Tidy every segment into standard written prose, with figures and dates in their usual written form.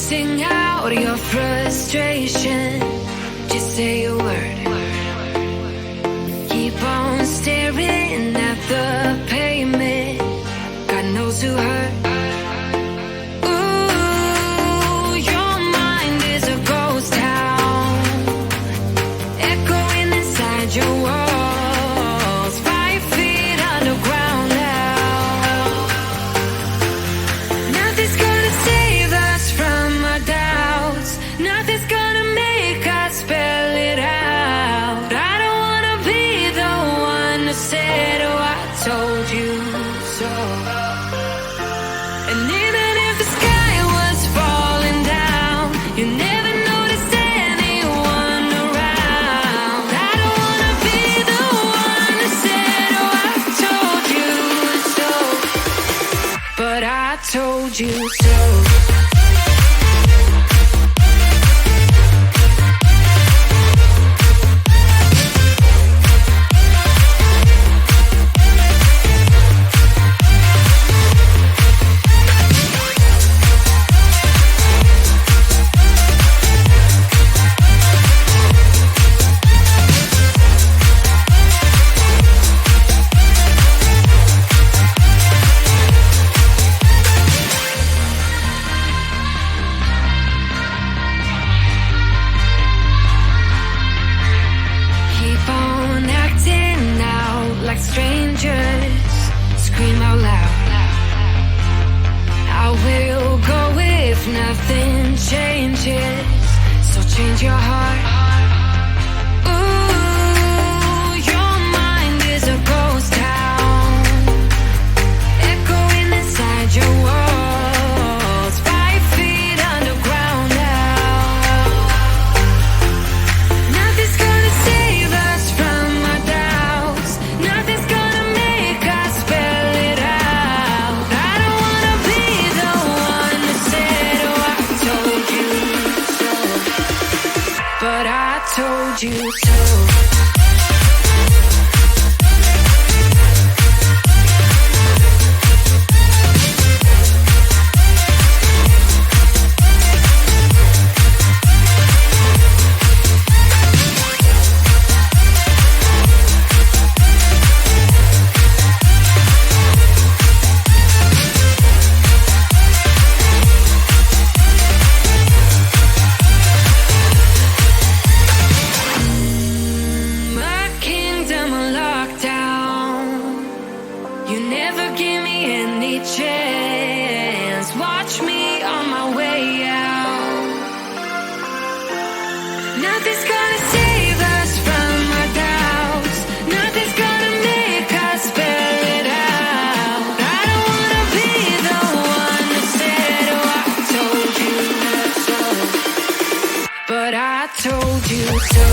Sing out your frustration. Just say a word. Keep on staring at the pavement. God knows who hurt. Ooh, your mind is a ghost town, echoing inside your walls. 5 feet underground now. Nothing's gonna save us from our doubts. Nothing's gonna make us spell it out. I don't wanna be the one to say, oh, I told you so. And even if the sky was falling down, you never noticed anyone around. I don't wanna be the one to say, oh, I told you so. But I told you so. Keep on acting out like strangers. Scream out loud. I will go if nothing changes. So change your heart. Ooh, your mind is a ghost town, echoing inside your walls. 5 feet underground now. Nothing's gonna save us from our doubts. Nothing's gonna make us spell it out. I don't wanna be the one that said, oh, I told you so. But I told you so. My kingdom on lockdown. You never give me any chance. Watch me on my way out. Nothing's gonna save us from our doubts. Nothing's gonna make us spell it out. I don't wanna be the one that said, oh, I told you so. But I told you so.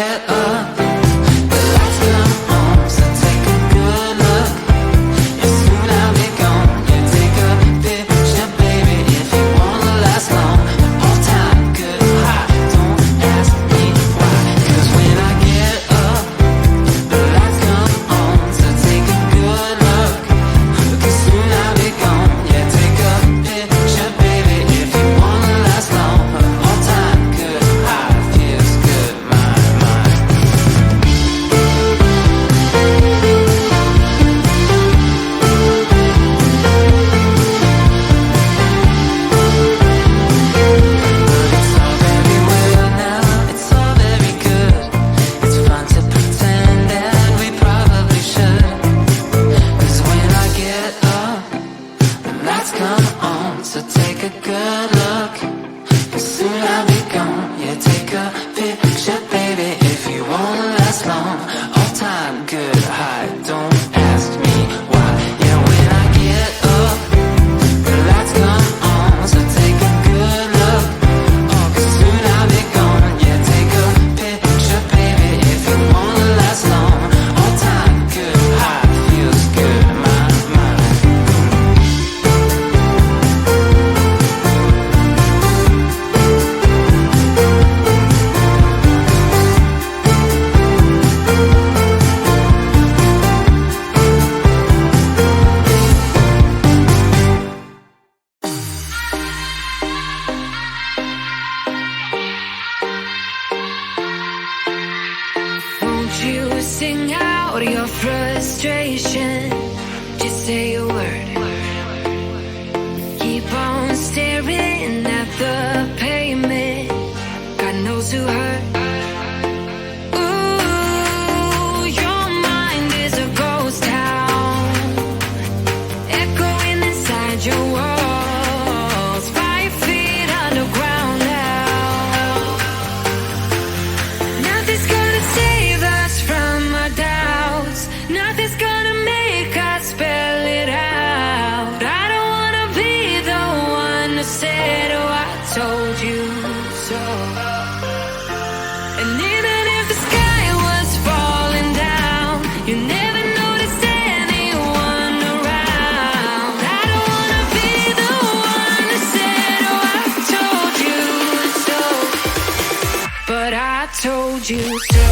get up, the lights come on, so take a good look. Yeah, soon I'll be gone. Yeah, take a picture, baby, if you wanna last long. All time good high, don't ask me why. 'Cause when I get up, the lights come on, so take a good look. 'Cause soon I'll be gone. Yeah, take a picture, baby, if you wanna last long. All time good high, feels good, my mind. It's all very well now, it's all very good. It's fun to pretend that we probably should. 'Cause when I get up, the lights come on, so take a good look. 'Cause soon I'll be gone. Yeah, take a picture, baby, if you wanna last long. All time good high, don't ask me why. Yeah, when I get up, the lights come on, so take a good look. Oh, 'cause soon I'll be gone. Yeah, take a picture, baby, if you wanna last long. All time good high, feels good, my mind. Won't you sing out your frustration? Just say a word. Keep on staring at the pavement. God knows who hurt. Ooh, your mind is a ghost town, echoing inside your walls. 5 feet underground now. Nothing's gonna save us from our doubts. Nothing's gonna make us spell it out. I don't wanna be the one who said, oh, I told you so. And even if the sky was falling down, you never noticed anyone around. I don't wanna be the one who said, oh, I told you so. But I told you so.